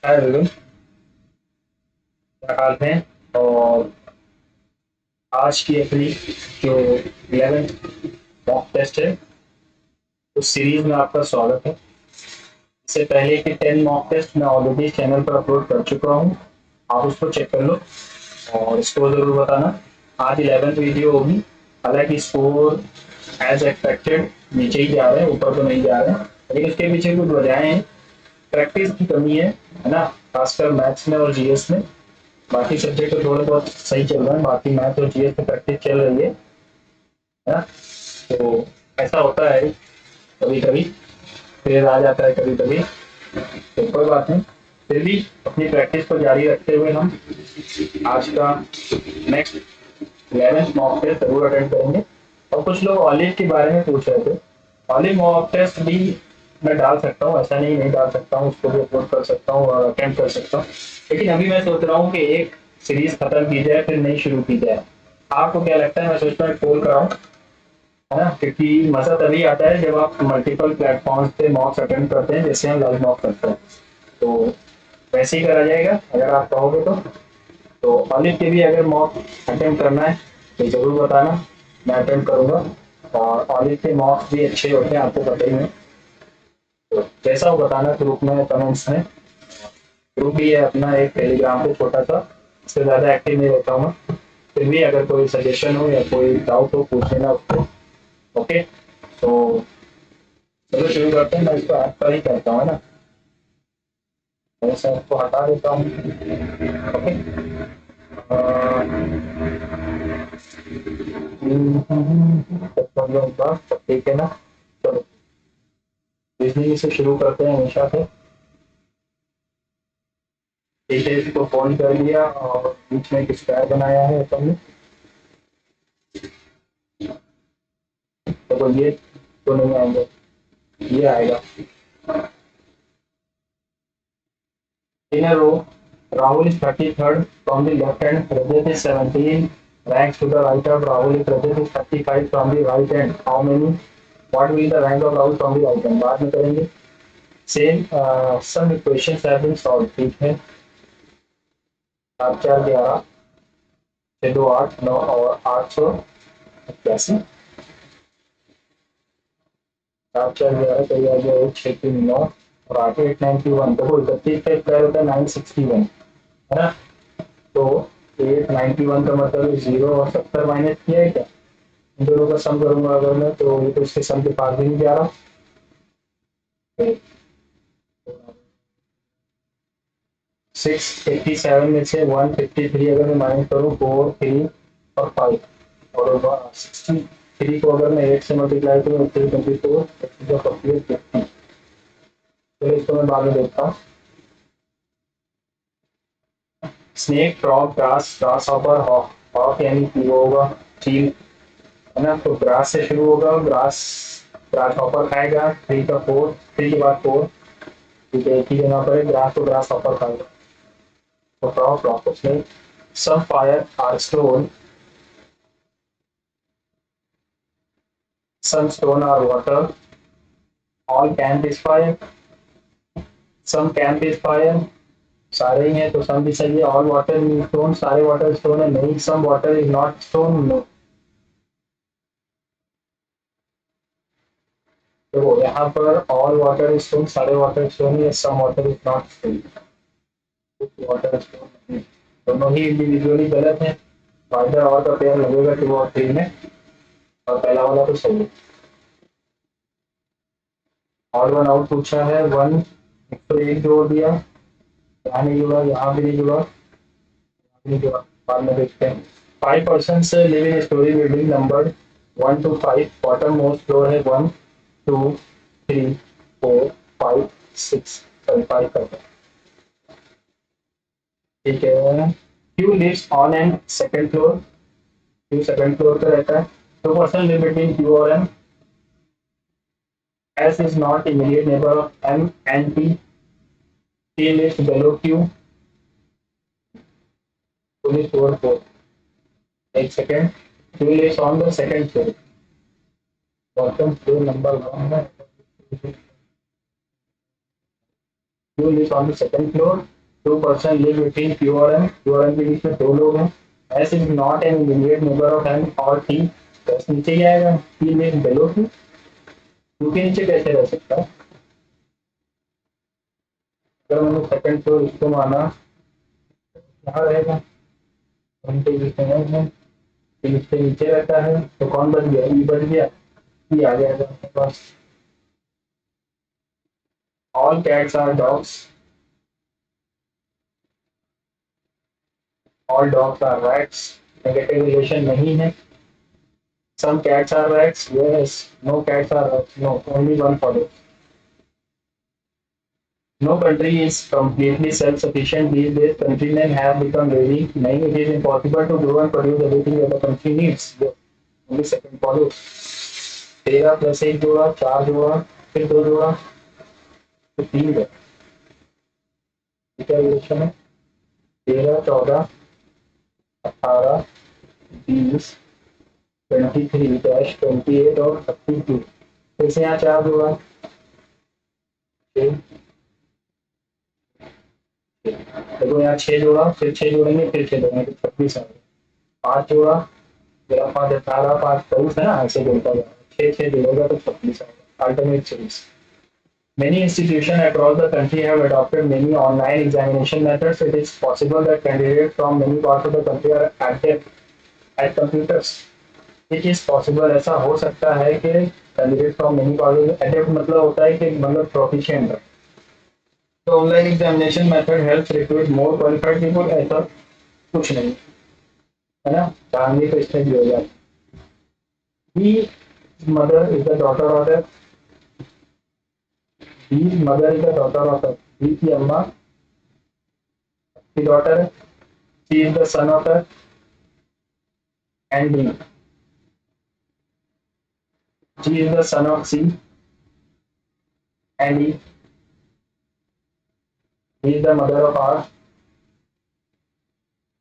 हाय विवेक, क्या हाल है? और आज की अपनी जो 11th मॉक टेस्ट है उस सीरीज में आपका स्वागत है। इससे पहले कि 10 मॉक टेस्ट मैं ऑलरेडी चैनल पर अपलोड कर चुका हूँ। आप उसको चेक कर लो और स्कोर जरूर बताना। आज 11th वीडियो होगी। हालांकि स्कोर एज एक्सपेक्टेड नीचे ही जा रहे हैं, ऊपर तो नहीं जा रहे हैं, लेकिन इसके पीछे कुछ वजहें हैं। प्रैक्टिस की कमी है ना, खासकर मैथ्स में और जीएस में। बाकी सब्जेक्ट तो थोड़े बहुत सही चल रहे हैं, बाकी मैथ और जीएस में प्रैक्टिस चल रही है ना। तो ऐसा होता है कभी कभी, फिर आ जाता है कभी कभी, तो कोई बात नहीं। फिर भी अपनी प्रैक्टिस को जारी रखते हुए हम आज का नेक्स्ट 11th मॉक टेस्ट जरूर अटेंड करेंगे। और कुछ लोग ऑलिव के बारे में पूछ रहे थे। ऑलिव मॉक टेस्ट भी मैं डाल सकता हूँ, ऐसा नहीं नहीं डाल सकता हूँ, उसको भी अपलोड कर सकता हूँ और अटेंड कर सकता हूँ। लेकिन अभी मैं सोच रहा हूँ कि एक सीरीज खत्म की जाए फिर नई शुरू की जाए। आपको क्या लगता है? मैं सोचता हूँ पोल कराऊं, है ना, क्योंकि मजा तभी आता है जब आप मल्टीपल प्लेटफॉर्म्स पे मॉक्स अटेंड करते हैं, जैसे हम लाइव मॉक करते हैं। तो वैसे ही करा जाएगा अगर आप कहोगे तो ऑलिव के भी अगर मॉक अटेम्प्ट करना है तो जरूर बताना, मैं अटेम्प्ट करूंगा। और ऑलिव के मॉक्स भी अच्छे होते हैं, आपको पता ही है। तो जैसा हो बताना ग्रुप में, कमेंट्स में। ग्रुप भी है अपना एक टेलीग्राम पे छोटा सा, इससे ज़्यादा एक्टिव नहीं रहता हूँ मैं। फिर भी अगर कोई सजेशन हो या कोई डाउट हो पूछ लेना उसको। ओके, तो चलो शुरू करते हैं। मैं इसको ऐप पर ही करता हूँ, है ना। मैं सर को हटा देता हूँ। ओके। ठीक है ना। चलो बिजली से शुरू करते हैं हमेशा से। ठीक है, इसको फोन कर लिया और बीच में एक स्क्वायर बनाया है अपन ने। तो ये तो नहीं आएंगे, ये आएगा। In a row, Rahul is 33rd from the left hand, Rajat is 17 ranks to the right of Rahul is Rajat is 35 from the right hand. How many? What will be the rank of Rahul from the right hand? बाद में करेंगे। Same, some equations have been solved. ठीक है, 7 4 11 6 2 8 9 और 881। 7 4 11 तो यह आ गया 1 6 3 9 और आगे 891। देखो 31 का स्क्वायर होता है 961, है ना। तो 891 का मतलब 0 और 70 माइनस किया है क्या? इन दोनों का सम करूंगा अगर मैं, तो ये तो इसके सम के पास भी नहीं जा रहा। 687 में से 153 अगर मैं माइनस करूँ, 4 3 और 5 और 63 को अगर मैं 8 से मल्टीप्लाई करूँ, 3 24 चलो इसको मैं बाद में देखता हूँ। Snake, frog, grass, grasshopper, hawk. Hawk यानी कि वो होगा चील, है ना। तो ग्रास से शुरू होगा, ग्रास ग्रास हॉपर खाएगा। 3 का 4, 3 के बाद 4। ठीक है, एक ही जगह पर है, ग्रास तो ग्रास हॉपर खाएगा। तो फ्रॉग फ्रॉग को snake. Some fire are stone, some stone are water, all camp is fire, some camp is fire. सारे ही हैं तो सम भी सही है। ऑल वाटर इज स्टोन, सारे वाटर स्टोन है नहीं। Some water is not stone, no. देखो यहाँ पर ऑल वाटर इज स्टोन, सारे वाटर स्टोन है, some water is not stone, water stone. दोनों ही इंडिविजुअली गलत है। फाइदर और का पेयर लगेगा 2 और 3 में, और पहला वाला तो सही है। और वन आउट पूछा है, वन तो एक जोड़ दिया, यहाँ नहीं जुड़ा, यहाँ भी नहीं जुड़ा, नहीं जुड़ा। बाद में देखते हैं। 5% से living story building number 1 to 5, bottom most floor है 1 2 3 4 5 6 5 करते हैं। ठीक है। Q lives on and second floor, Q second floor पे रहता है। तो पर्सन लिव बिटवीन क्यू और M. S is not immediate neighbor of M and P. T lives below Q. Only 4 4. एक second. Q lives on the second floor. Bottom floor number 1 है। Q lives on the second floor. Two person live between Q और M. Q और M के बीच में दो लोग हैं. S is not an immediate neighbor of M और T. S नीचे ही आएगा. T lives below Q. Q के नीचे कैसे रह सकता है? अगर मैंने सेकंड फ्लोर इसको माना, यहाँ रहेगा. M के बीच में M है. T इसके नीचे रहता है. तो कौन बच गया? E बच गया. E आ जाएगा अपने पास. All cats are dogs. All dogs are rats. Negative relation नहीं है. Some cats are rats. Yes. No cats are rats. No. Only one follows. No country is completely self-sufficient these days. Countrymen have become lazy. नहीं, it is impossible to grow and produce everything that the country needs. Yes. Only second follows. 13 plus 1 जोड़ा, 4 जोड़ा, फिर 2 जोड़ा, फिर 3 जोड़ा. क्या relation है? 13, 14, 18, 20, 23 dash 28 और 32. फिर से यहाँ 4 जोड़ा. देखो यहाँ 6 जोड़ा, फिर 6 जोड़ेंगे, फिर 6 जोड़ेंगे तो 26 आ गया. 5 जोड़ा, फिर 5 18, 5 23 है ना, ऐसे जोड़ता जाएगा. 6 जोड़ेगा तो 26 आएगा. Alternate series. Many institutions across the country have adopted many online examination methods. It is possible that candidates from many parts of the country are active at computers. It is possible, ऐसा हो सकता है कि candidates from many parts of adept मतलब होता है कि मतलब proficient है. तो online examination method help recruit मोर क्वालिफाइड पीपल. ऐसा कुछ नहीं है ना. चांदी तो इसमें भी हो जाए. He mother is the daughter of the. He mother is the daughter of the. He की अम्मा की डॉटर है. She is the son of the. And D. She is the son of C and E. He is the mother of R.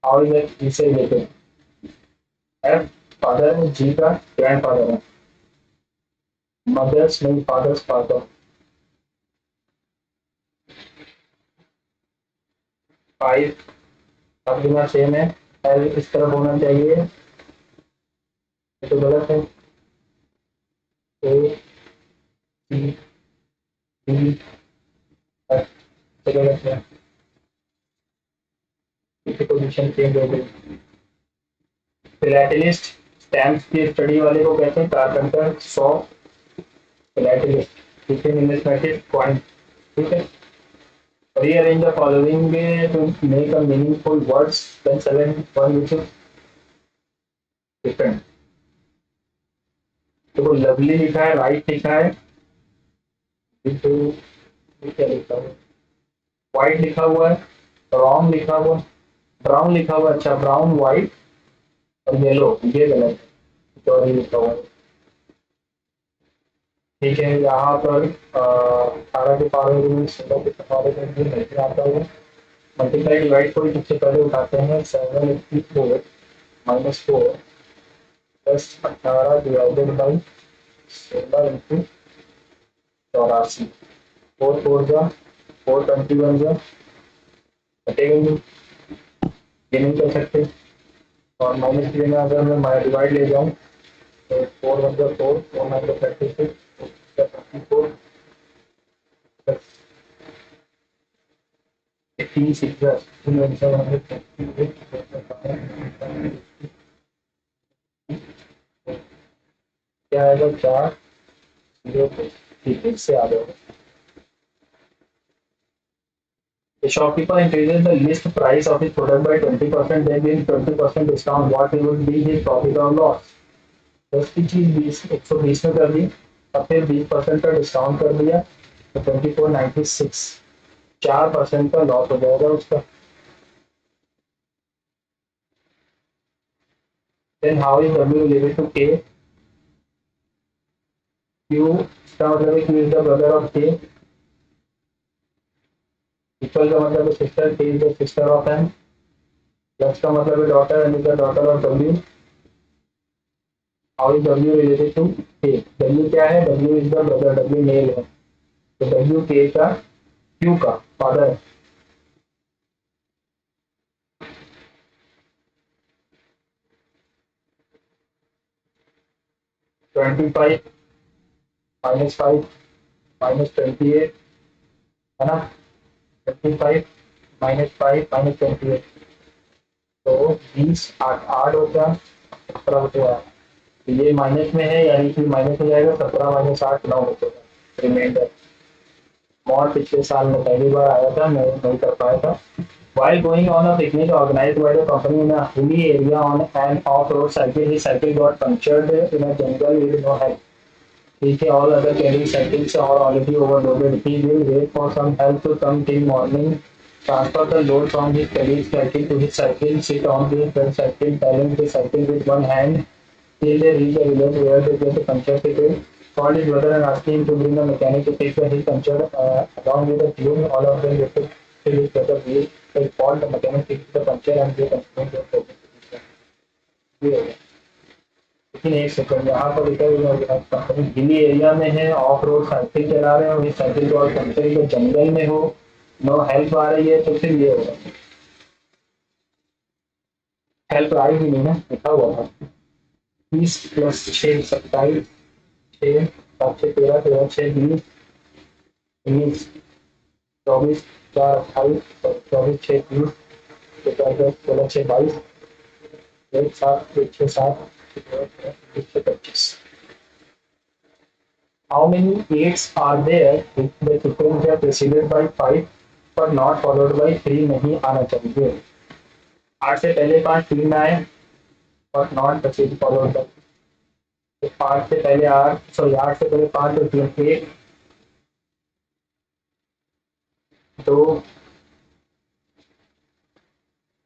How is it? He से related. F father है. G का grandfather है. Mother's नहीं, father's father. 5 अब बिना same है. L इस तरफ होना चाहिए. ये तो गलत है. A C D F तो गलत है. इसकी पोजीशन चेंज हो गई. फिलैटेलिस्ट स्टैम्प्स की स्टडी वाले को कहते हैं कारपेंटर. Saw philatelist. ठीक है. Numismatic coin. ठीक है. Rearrange the following to make a meaningful words then select one which is different. तो लवली लिखा है, राइट लिखा है, क्या लिखा है, व्हाइट लिखा हुआ है, ब्राउन लिखा हुआ, ब्राउन लिखा हुआ. अच्छा, ब्राउन, व्हाइट और येलो, ये गलत है. तो ये लिखा हुआ है. ठीक है. यहाँ पर 18 के पारे में 16 के पारे में भी नहीं आता है. मल्टीप्लाई डिवाइड को सबसे पहले उठाते हैं. 784 minus 4 plus 18 divided by 16 into 84. 4 4 जा 421 जा कटेंगे. ये नहीं कर सकते. और माइनस में अगर मैं डिवाइड ले जाऊँ तो 4 1 4 4 9 36 34 18 6 क्या आएगा 4 0. ठीक है, इससे आ जाएगा. The shopkeeper increases the list price of his product by 20%, then gives 20% discount. What would be his profit or loss? 10 की चीज 120 में कर दी, और फिर 20% का डिस्काउंट कर दिया तो 2496. 4% का लॉस हो जाएगा उसका. Then how is W related to K? Q का मतलब है Q is the brother of K. Equal का मतलब है sister. K is the sister of M. Plus का मतलब है daughter. M is the daughter of W. How is W related to K? W क्या है? W is the brother. W male है तो W K का Q का father 25 -5 -28 है ना। 25 -5 -28 तो 20 8 8 हो गया, 17 हो गया। तो ये माइनस में है यानी कि माइनस हो जाएगा, 17 -8 9 हो जाएगा रिमाइंडर। और पिछले साल में पहली बार आया था, मैं नहीं कर पाया था। While going on a picnic organized by the company in a hilly area on an off-road cycle, his cycle got punctured in a jungle with no help. ठीक है, all other carrying cycles are already overloaded. He will wait for some help to come till morning. Transfer the load from his colleague's cycle to his cycle. Sit on the front cycle, balance the cycle with one hand till they reach a village where they get a puncture ticket. Called his brother and asked him to bring a mechanic to fix his puncture. Along with the tune, all of them lifted till his brother wheel. They called the mechanic, fixed the puncture and they continued their progress. ये हो गया। लेकिन एक second, यहाँ पर लिखा है company hilly area में है, ऑफ रोड साइकिल चला रहे हो, इस साइकिल को और कंपनी को जंगल में हो, नो हेल्प आ रही है, तो फिर ये होगा। हेल्प आई ही नहीं ना, लिखा हुआ था 30 + 6 27 6 7 6 13 13 6 20 19 24 4 28 24 6 30 16 16 6 22 1 7 1 6 7 1 6 25। How many 8s are there if the sequence are preceded by 5 पर not followed by 3 नहीं आना चाहिए। 8 से पहले 5 3 में आए और नॉट प्रोसीड फॉलोड बाय। तो 5 से पहले 8, सॉरी 8 से पहले 5 और 3 1 2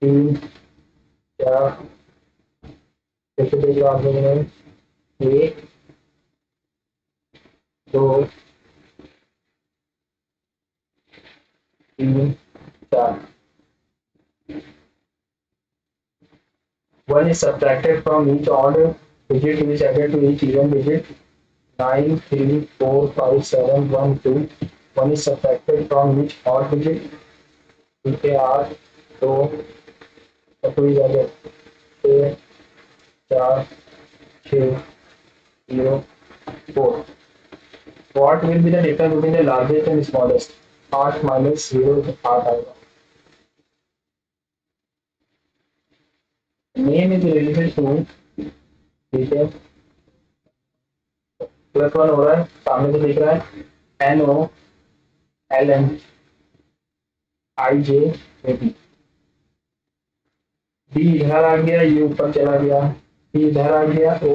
3 4 जैसे देखिए आप लोगों ने 1 2 3 4। One is subtracted from each odd digit is added to each even digit. 9 3 4 5 7 1 2। One is subtracted from each odd digit, ठीक है 8 2 2 is added 6 4 6 0 4। What will be the difference between the largest and smallest? 8 minus 0 8 आएगा। Name is related to, ठीक है, +1 हो रहा है, सामने से दिख रहा है NO LN IJ AB। B इधर आ गया, U ऊपर चला गया, B इधर आ गया, O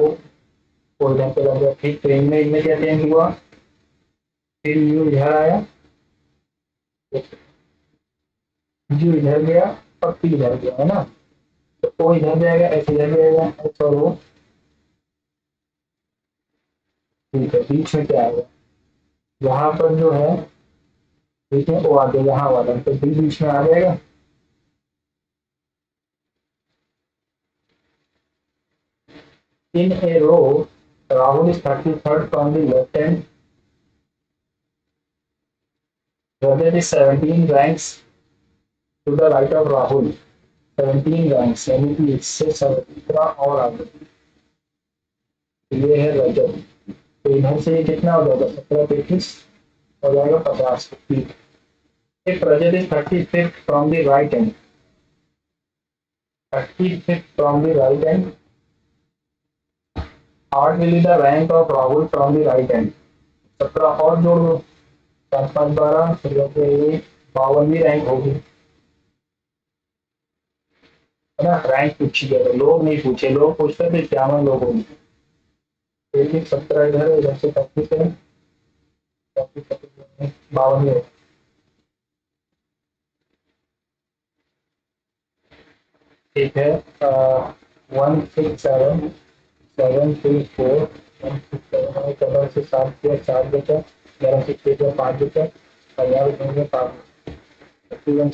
इधर चला गया। ठीक, तो इनमें क्या चेंज हुआ, फिर U इधर आया, U इधर गया और P इधर गया, है ना। तो O इधर जाएगा, S इधर जाएगा, H और O, ठीक है। बीच में क्या आएगा, यहाँ पर जो है बीच में O आ गया, यहाँ वाला, तो B बीच में आ जाएगा। In a row, Rahul is 33rd from the left hand. Rajat is 17 ranks to the right of Rahul. 17 ranks यानी कि इससे 17 और आगे। ये है रजत, तो इधर से ये कितना हो जाएगा, 17 35 हो जाएगा 50। If Rajat is 35th from the right hand, 35th from the right hand, what will be the rank of Rahul from the right hand? 17 और जोड़ दो, 7 5 12, फिर 52वीं रैंक होगी, है ना। रैंक पूछी गया, लोग नहीं पूछे, लोग पूछते थे 51 लोग होंगे, फिर 17 इधर, इधर से 35 है, 52 ठीक है। 1 6 7 7 3 4 1 6 7 14 से 7 किया 4 बचा, 11 से 6 किया 5 बचा, और यहाँ लिखेंगे 5।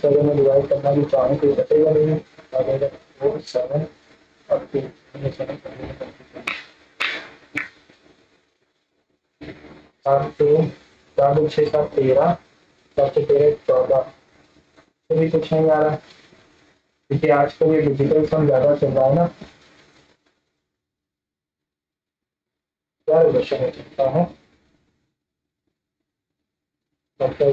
7 में डिवाइड करना भी चाहें तो बचेगा नहीं, आ जाएगा 4 7 और 3 7 2 4 2 6 7 13, 7 से 13 14, तो भी कुछ नहीं आ रहा, क्योंकि आजकल ये डिजिटल फंड ज्यादा चल रहा है ना। क्या क्वेश्चन हो सकता है? डॉक्टर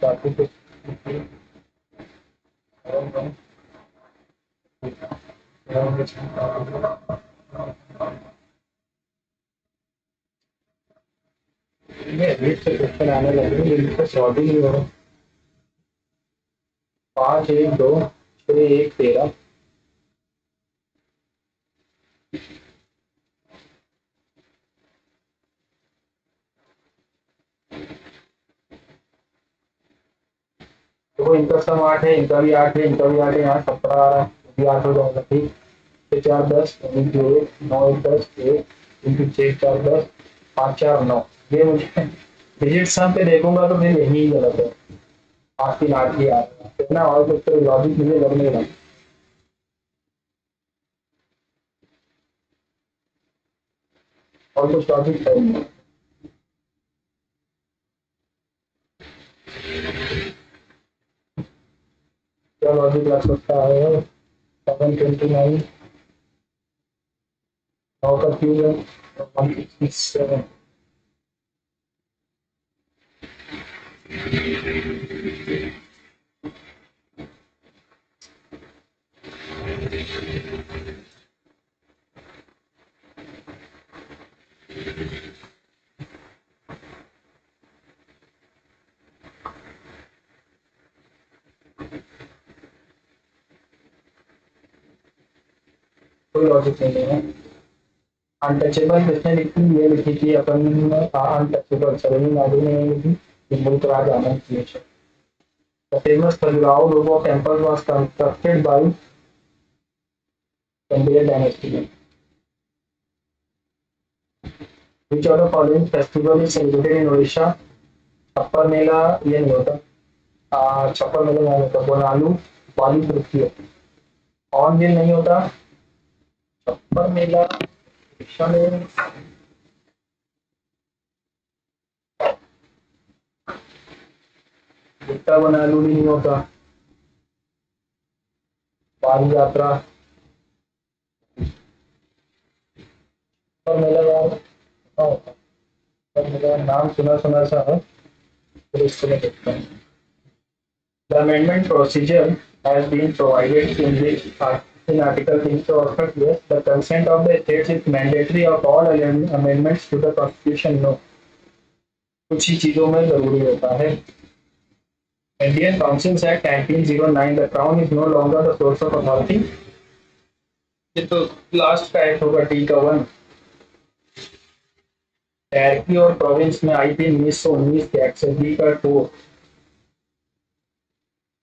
काफी कुछ क्वेश्चन आने लगे जिनका सॉल्व ही नहीं हो रहा। 5 1 2 6 1 13। देखो इनका सम 8 है, इनका भी 8 है, इनका भी 8 है, यहाँ 17 आ रहा है, ये भी 8 हो जाएगा। ठीक, 6 4 10 इंटू 1 9 1 10 1 इंटू 6 4 10 5 4 9। ये मुझे डिजिट सम पे देखूंगा तो फिर यही गलत है। 8 3 8 ही आ रहा है कितना, और कुछ तो लॉजिक मुझे लग नहीं रहा, और कुछ लॉजिक है नहीं। क्या लॉजिक लग सकता है? 729 9 का क्यूब है 167। कोई लॉजिक नहीं है। अनटचेबल किसने लिखी? ये लिखी थी अपन अनटचेबल सरोजिनी नायडू ने लिखी। मुल्क राज आनंद की। The famous Khajuraho Logo temple was constructed by Chandela dynasty. Which of the following festival is celebrated in Odisha? छप्पर मेला ये नहीं होता, छप्पर मेला नहीं होता, बोनालू बाली तृतीय, ऑनगिल नहीं होता, छप्पर मेला उड़ीसा में, गुट्टा बनालू भी नहीं होता, बाली यात्रा, छप्पर मेला यार कहाँ होता, छप्पर मेला नाम सुना सुना सा है, फिर इसको मैं देखता हूँ। The amendment procedure has been provided in in Article 368. Yes, the consent of the states is mandatory of all amendments to the Constitution. No, कुछ ही चीजों में जरूरी होता है। Indian Councils Act 1909, the Crown is no longer the source of authority. ये तो last का act होगा, टी का 1। टर्की और प्रोविंस में आई थी 1919 के एक्ट से, डी का 2।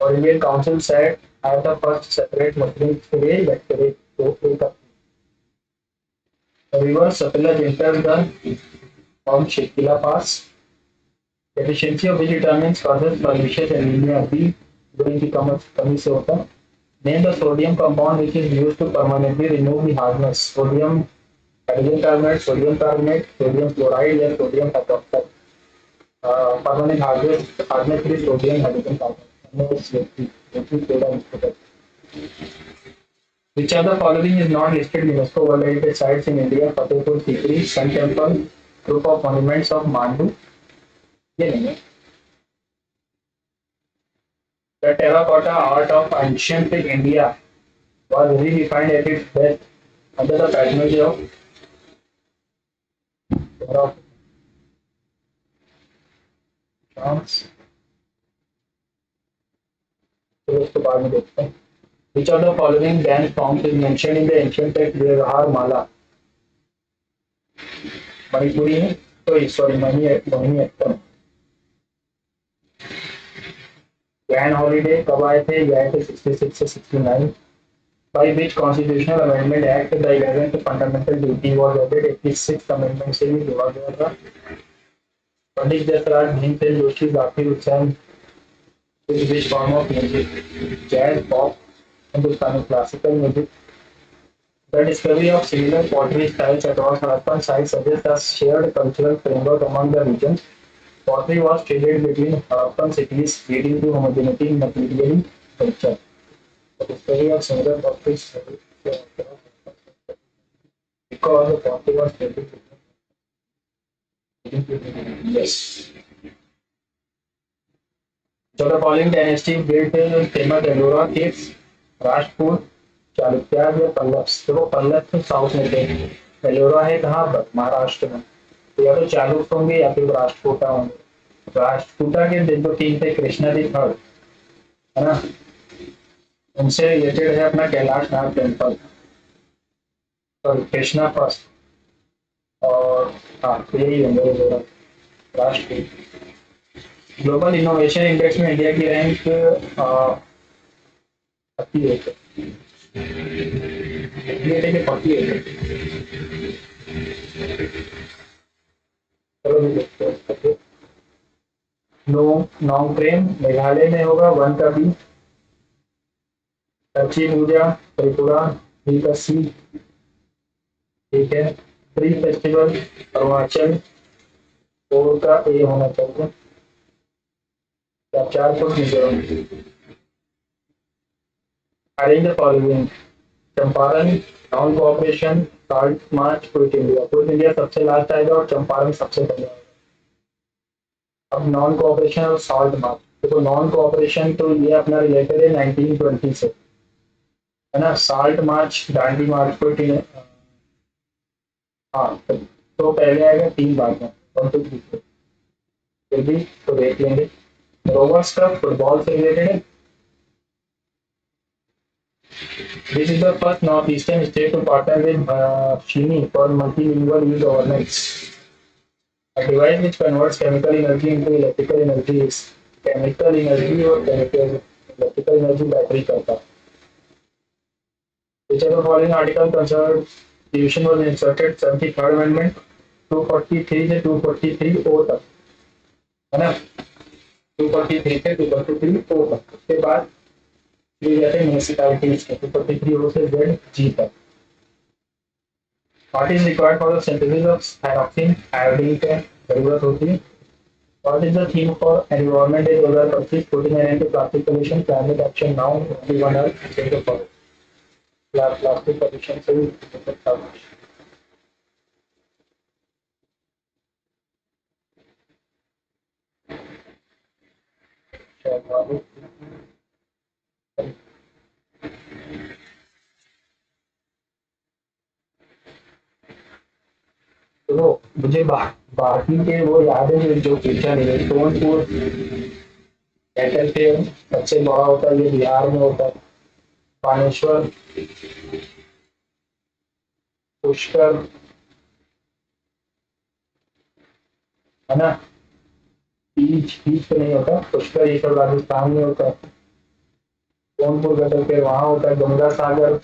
और Indian council set as the first separate Muslim electorate to take up. The river Satluj enters the on Shekila Pass. The efficiency of which determines causes permission and anemia B during the कमी से होता। Name the sodium compound which is used to permanently remove the hardness. Sodium hydrogen carbonate, sodium carbonate, sodium chloride या sodium hydroxide. Permanent hardness is sodium hydrogen carbonate. Which of the following is not listed UNESCO World Heritage Sites in India? Fatehpur Sikri, Sun Temple, Group of Monuments of Mandu. ये नहीं है। The terracotta art of ancient India was redefined at its best under the patronage of France. तो उसके बाद में देखते हैं। Which of the following dance forms is mentioned in the ancient text व्यवहार माला? मणिपुरी है, तो सॉरी मोहिनीअट्टम। ग्रैंड हॉलीडे कब आए थे? ये आए थे 66 से 69। By which constitutional amendment act the 11th fundamental duty was added? 86th amendment से भी जोड़ा गया था। Pandit Jasraj Bhimsen Joshi Zakir Hussain which form of music? Jazz, pop, Hindustani classical music, The discovery of similar pottery styles across Harappan sites suggests a shared cultural framework among the regions. Pottery was traded between Harappan cities, leading to homogeneity in material culture. The discovery of similar pottery styles because the pottery was traded between yes. So the following dynasty built famous Ellora caves, Rajput Chalukya या पल्लव देखो पल्लव तो south में थे एलोरा है कहाँ पर महाराष्ट्र में तो या तो चालुक्य होंगे या फिर राष्ट्रकूटा होंगे राष्ट्रकूटा के जो किंग थे कृष्णा थर्ड है ना उनसे रिलेटेड है अपना Kailash Nath temple sorry Krishna first और हाँ तो यही होंगे Ellora Rashtrakuta global innovation index में इंडिया की रैंक 38 है 48 चलो भी देखते हैं नो नोंगक्रेम मेघालय में होगा वन का बी कच्ची पूजा त्रिपुरा बी का सी ठीक है ट्री फेस्टिवल अरुणाचल फोर का ए होना चाहिए या चार को Mizoram arrange the following Champaran non cooperation salt march quit India सबसे लास्ट आएगा और चंपारण सबसे पहले आएगा अब नॉन कोऑपरेशन और सॉल्ट मार्च देखो नॉन कोऑपरेशन तो ये अपना रिलेटेड है 1920 से है ना साल्ट मार्च दांडी मार्च क्विट हाँ तो पहले आएगा तीन बात में वन टू थ्री फिर भी तो देख लेंगे रोवर्स कप फुटबॉल से रिलेटेड है This is the first northeastern state to partner with Chini for multilingual e-governance. A device which converts chemical energy into electrical energy is chemical energy or chemical electrical energy battery करता है. Which of the following article constitution was inserted 73rd amendment 243 से 243 O तक है ना 243 से 243 O तक उसके बाद ये जाते हैं म्यूनिसिपैलिटीज के 243 O से Z G तक What is required for the synthesis of thyroxine iodine का जरूरत होती है What is the theme for environment day 2025 putting an end to plastic pollution climate action now only one earth save the forest plastic प्रदूषण से भी सकता है तो मुझे बाकी के वो याद है जो फीचर है सोनपुर कैटल फेयर सबसे बड़ा होता है ये बिहार में होता है बानेश्वर पुष्कर है ना बीच बीच पे नहीं होता पुष्कर ये सब राजस्थान में होता है सोनपुर कैटल फेयर वहां होता है गंगा सागर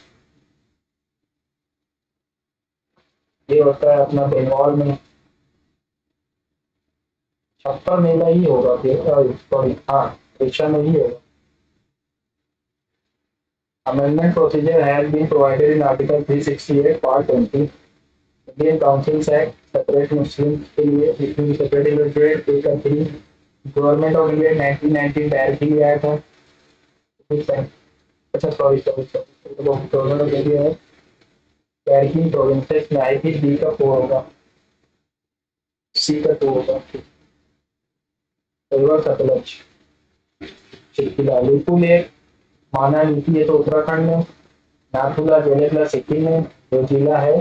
ये होता है अपना बंगाल में छप्पर मेला ही होगा फिर सॉरी हाँ परीक्षा में ही होगा Amendment procedure has been provided in Article 368, Part 20, Indian Councils Act, separate Muslims के लिए between separate electorate, एक three government of India 1919 directly आया था अच्छा सॉरी गवर्नमेंट ऑफ इंडिया है डायरेक्टली प्रोविंसेस में आई थी डी का फोर होगा सी का टू होगा सतलज चिल्ला लिपुल एक माना नीति है तो उत्तराखंड में नाथुला जोलेला सिक्किम में जो जिला है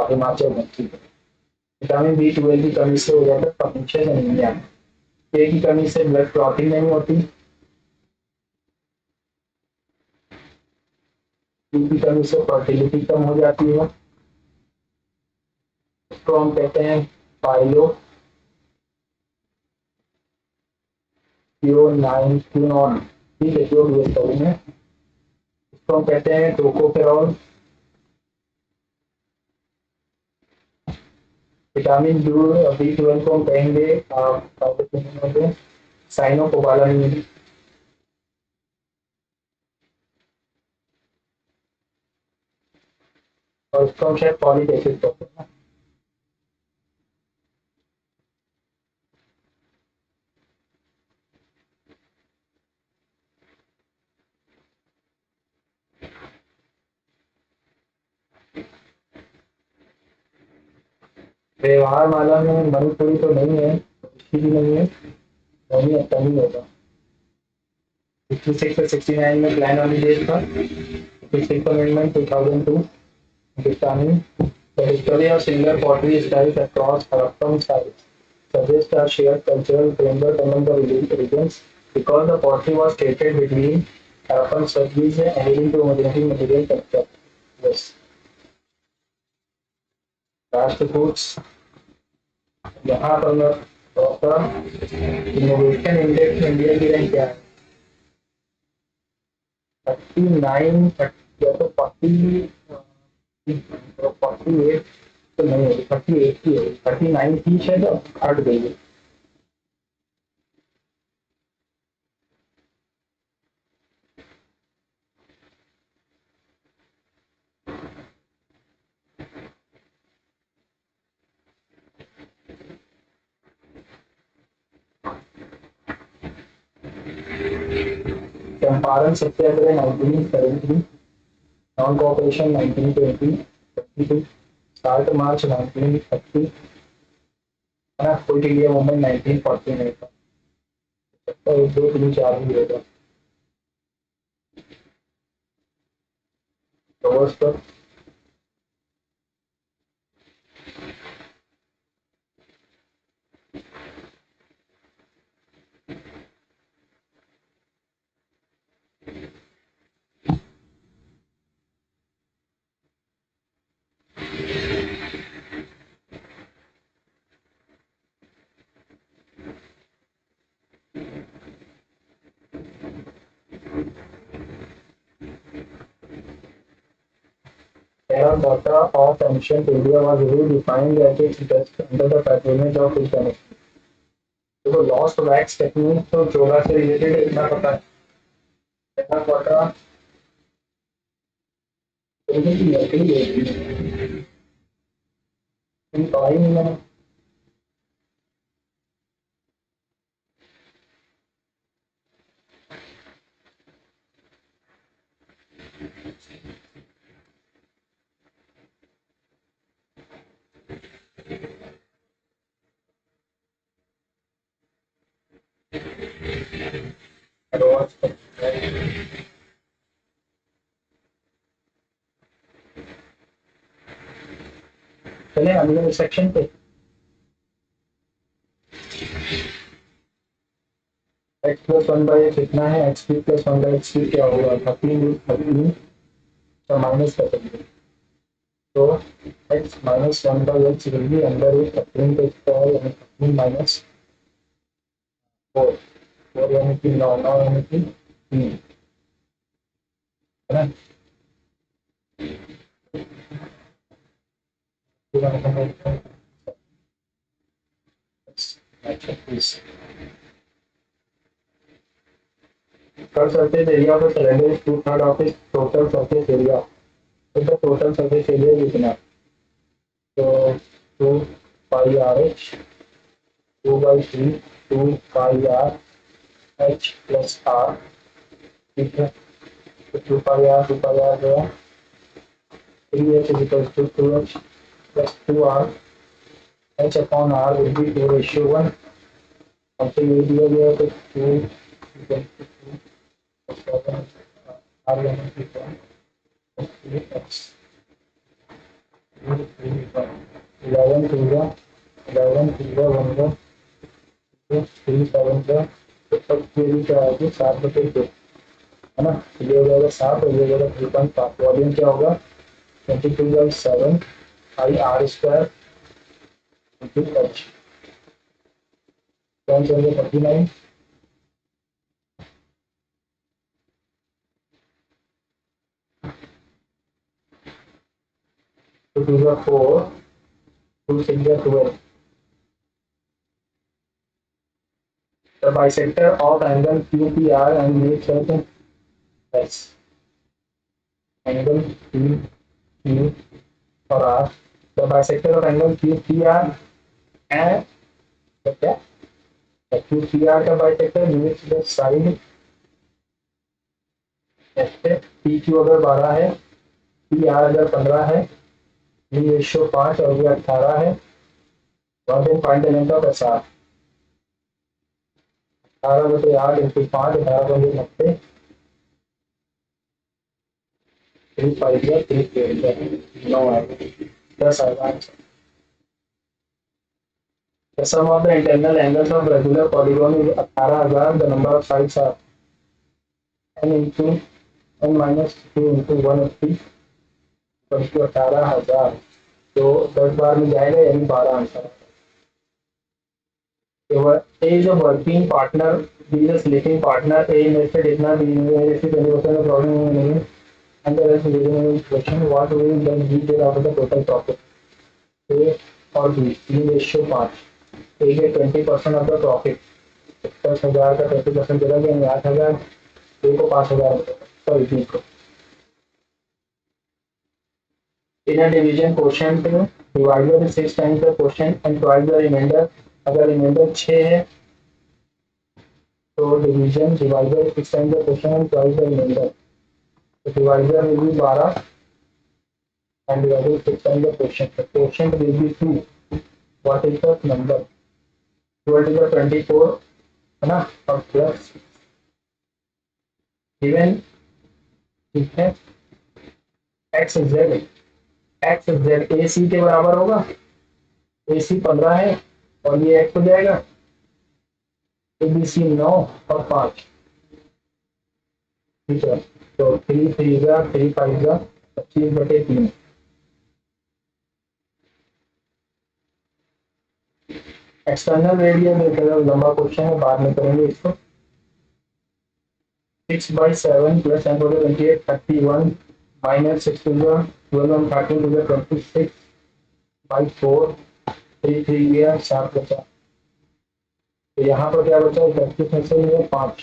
हिमाचल में विटामिन बी 12 की कमी से हो जाता है पर्निशियस एनीमिया ए की कमी से ब्लड क्लॉटिंग नहीं होती बी की कमी से फर्टिलिटी कम हो जाती है उसको हम कहते हैं पाइलो क्योनाइन ठीक है जो भी है इसको हम कहते हैं टोकोफेरॉल विटामिन B12 को हम कहेंगे साइनोकोबालामिन और उसको हम शायद फॉलिक एसिड कहते हैं ना। व्यवहार माला में मणिपुरी तो नहीं है, इसकी भी नहीं है, वही आता नहीं होगा। 56 और 69 में प्लान हॉलीडेज था। 56th amendment 2002 Pakistani. The history of similar pottery styles across Harappan sites suggests a shared cultural framework among the regions because the pottery was created between Harappan services adhering to homogeneous material texture. Yes. Rashtrakuta यहाँ पर मैं doctor innovation index में India की rank क्या है? 39, 30 या तो 40, 48 तो नहीं होगी, 38 की होगी, 39 की शायद हट गई है। चंपारण सत्याग्रह 1917, नॉन कॉपरेशन 1920, स्टार्ट मार्च 1930, है ना, क्विट इंडिया मूवमेंट 1949 का। तो 1, 2, 3, 4 भी होगा तो उस पर। Terracotta of ancient India was redefined as its best under the patronage of Christianity. देखो लॉस्ट वैक्स टेक्निक तो चोला से रिलेटेड इतना पता है। टेराकोटा की लकड़ी होती है, पढ़ाई नहीं मैंने। चले अगले सेक्शन पे। एक्स प्लस वन बाई कितना है, X P plus one by X P क्या होगा, 13 तो माइनस कर सकते। तो X minus one by X will be under root 13 का स्क्वायर यानी 13 माइनस 4, 4 यानी कि 9, 9 यानी कि 3, है ना। Curve surface area of a cylinder is 2/3 of its total surface area. तो the total surface area कितना? तो 2 pi r h 2/3 2 pi r h plus r, ठीक है। तो 2 pi r गया, 3h is equals to 2h plus 2r, h upon r will be 2:1। और फिर ये दिया गया तो 2 r यानी कि 3x 11 3 11 3 1 3 7 का तो सब पूरी क्या आएगी 7/2, है ना। ये हो जाएगा 7 और ये हो जाएगा 3.5। वॉल्यूम क्या होगा 22/7 I R square into H. कौन सा होगा 39। तो 2/4 2 6/12। The bisector of angle QPR and makes at S. Angle PQR और are the bisector of angle Q P R and क्या क्यू पी आर का bisector unit the side P Q अगर 12 है, P R अगर 15 है, B ratio 5 और ये 18 है, वन दिन find the length of S R. 18/8 into 5, 18/90, 3 5 या 3 9 आएगा, 10 आएगा answer. The sum of the internal angles of regular polygon is 18,000. The number of sides are n into n minus 2 into 180 equals to 18,000. तो 10 बार में जाएगा यानी 12 answer. A is a working partner, B is a sleeping partner. A invested इतना, B invested 20% of profit नहीं, and the rest is in question. What will then B get out of the total profit? A और B तीन ratio 5, A get 20% of the profit, 10,000 का 20% चला गया 8,000, A को 5,000, sorry B को। In a division quotient, divisor is 6 times the quotient and twice the remainder. अगर reminder 6 है तो division divisor 6 times the quotient and twice the remainder. तो divisor will be 12 and divisor 6 times the quotient. The quotient will be 2. What is the number? 12 to the 24 है ना, और plus given, ठीक है, X Z, X Z A C के बराबर होगा, ए सी 15 है और ये एक्स हो जाएगा, ए बी सी 9 और 5, ठीक है। तो 3 3 जा 3 5 जा 25/3। एक्सटर्नल रेडियस लंबा क्वेश्चन है, बाद में करेंगे इसको। 6/7 plus 10^28 31 minus 6 to the 12 and 13 to the 26/4 3 3 गया 7 बचा। तो यहाँ पर क्या बचा, 31 में से ये 5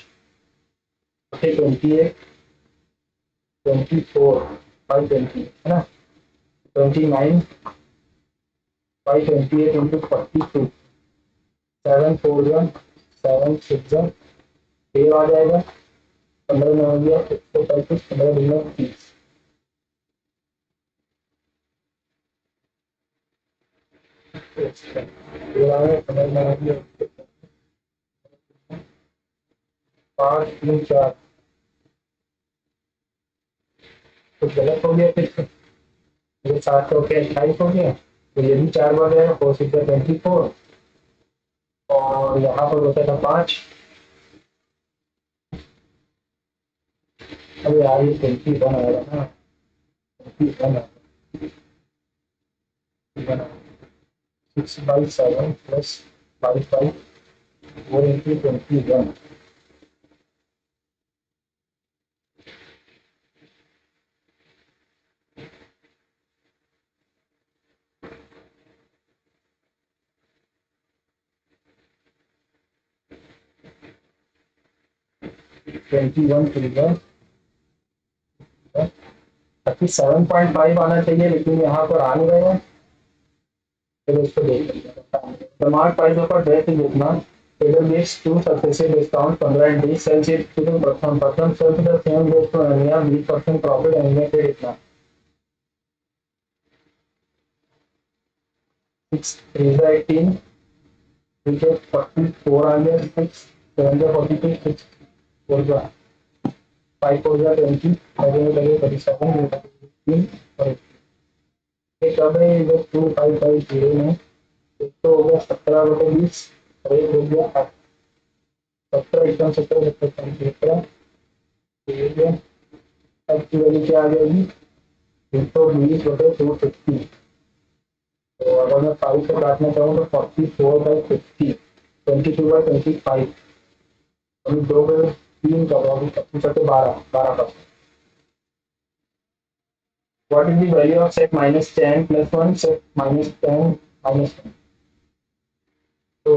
28 24/20 है ना, 29/28 into 42, 7 4 1 7 6 1 ये आ जाएगा, 15 में हो गया 135, 15 दूना 30। ये आ गया 15 में हो गया 5 3 4, तो गलत हो गया फिर से, ये 7 हो गया 28 हो गया, तो ये भी 4 बार जाएगा, 4 6 24 और यहाँ पर बचा था 5। अरे यार ये 21 आएगा ना, 6/7 प्लस 5/4 into 21। 21 ताकि 7.5 आना चाहिए, लेकिन यहाँ पर आ नहीं रहे हैं, फिर उसको देख लेंगे। The mark price of a dress is इतना, table gives 2 successive discount 15 and 20 sells it to the person sells the same dress to Ania 20% profit and Ania paid इतना। 6 3 18, ठीक है 44 आ गया, 6 7 42, 6 4 5 4 20, लगे 37 और एक अब है इधर 2550 में, एक तो हो गया 17/20 और एक हो गया 8, 17 एकदम 17 17 17 अब की वैल्यू क्या आ जाएगी, 120/250। तो अगर मैं 5 से काटना चाहूँ तो 44/50, 22/25, अभी 2 में 3 कर रहा हूँ, 12 What is the value of set minus 10 plus 1 set minus 10 minus 1? तो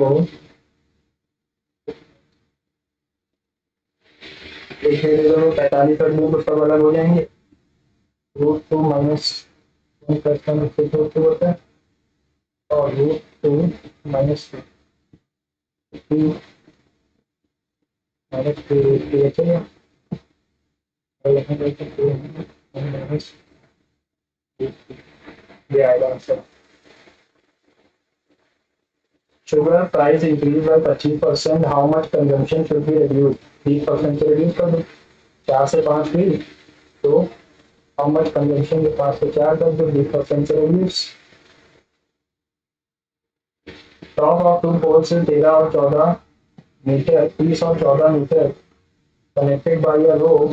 एक वेरिएबल में 45 और 2 सब अलग हो जाएंगे, √2 माइनस 1 + 1 = 2 होता है और √2 - 2 2 - 2 बचेगा और यहाँ पे 2 माइनस ये आएगा answer. Sugar price increased by 25%. How much consumption should be reduced? 30% से reduce कर दो, 4 से 5 हुई तो how much consumption के 5 से 4 कर दो, 20% से reduce। Top of two pole से 13 और 14 मीटर, 30 और 14 metre connected by a rope,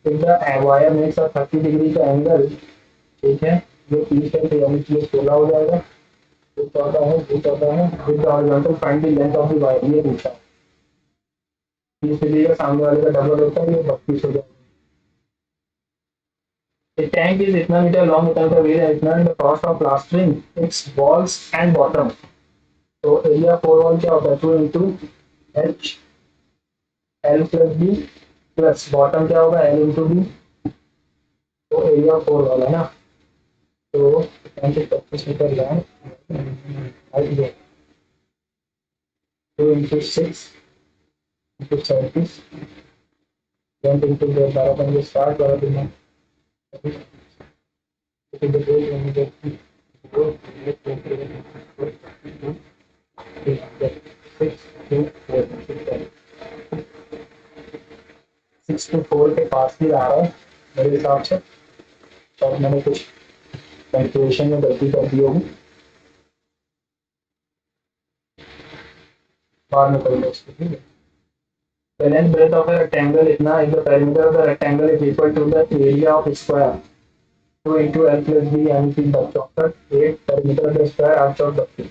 if the wire makes a 30 degree का एंगल, ठीक है, जो 30 है तो यानी कि ये 16 हो जाएगा, जो 14 है जो 14 है, with the horizontal find the length of the wire, ये पूछा। 30 डिग्री का सामने वाले का डबल होता है, ये 32 हो जाएगा। A tank is इतना मीटर लॉन्ग, इतना का वेट है, इतना the cost of plastering its walls and bottom. तो एरिया 4 वॉल क्या होता है, 2 into H L plus B plus bottom क्या होगा, एल इंटू बी। तो एरिया 4 वॉल है ना, तो 35 metre long, 2 into 6 into 37 1 into 12 पंजे 60 12 दिन सिक्स टू 4 के पास भी आ रहा है मेरे हिसाब से, और मैंने कुछ कैलकुलेशन में गलती कर दी होगी, बाद में करूँगा इसको, ठीक है। The length breadth of a rectangle इतना, if the perimeter of the rectangle is equal to the area of square 2 into L plus B, यानी कि 64, 8 perimeter of the square, 832।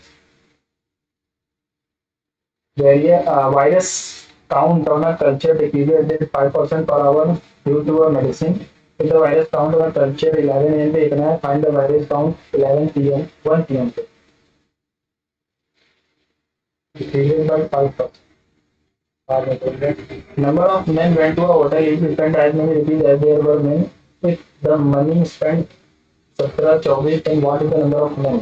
Virus count on a culture decreases at 5% per hour due to a medicine. If the virus count on a culture 11 AM पे इतना है, find the virus count 11 PM 1 PM पे, decreases by 5%। Number of men went to a hotel, if you spent as many rupees as there were men, if the money spent 17 24, then what is the number of men?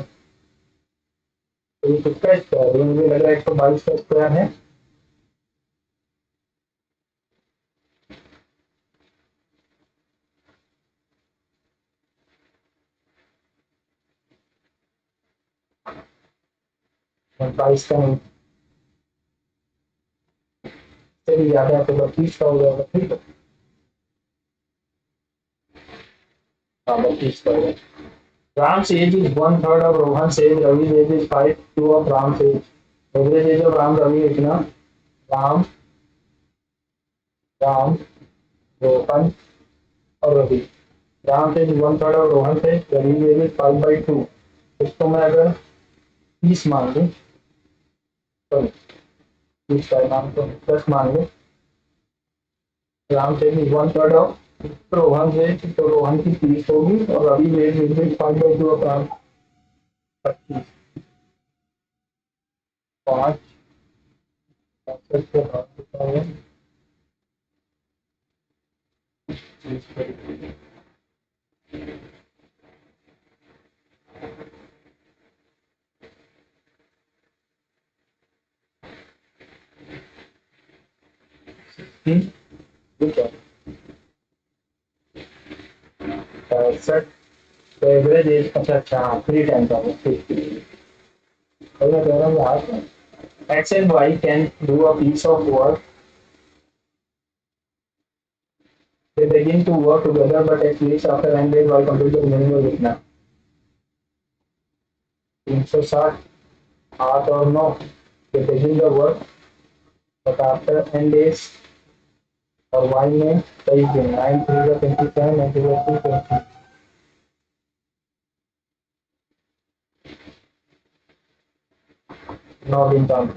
तो ये किसका square है, मुझे लग रहा है 122 का square है। बाईस का नहीं, चलिए याद है तो 32 का हो जाएगा, ठीक है, हाँ 32 का हो जाएगा। Ram's age is 1/3 of Rohan's age. Ravi's age is 5/2 of Ram's age. Average age of Ram Ravi is कितना, राम राम रोहन और रवि। राम से 1/3 और रोहन से, रवि एज इज 5/2। इसको मैं अगर 30 मान लूँ, सॉरी 30 का नाम तो 10 मान लूँ, राम से भी 1/3 ऑफ रोहन से, तो रोहन की 30 होगी और Ravi age is 5/2 of Ram 25। 5 average age, अच्छा फ्री टाइम का X and Y can do a piece of work. They begin to work together, but at least after n days, Y complete the remaining work कितना, 360 8 और 9, they begin the work, but after n days, और Y में 23 दिन, 9 3 27 9 3 20, नौ दिन काम।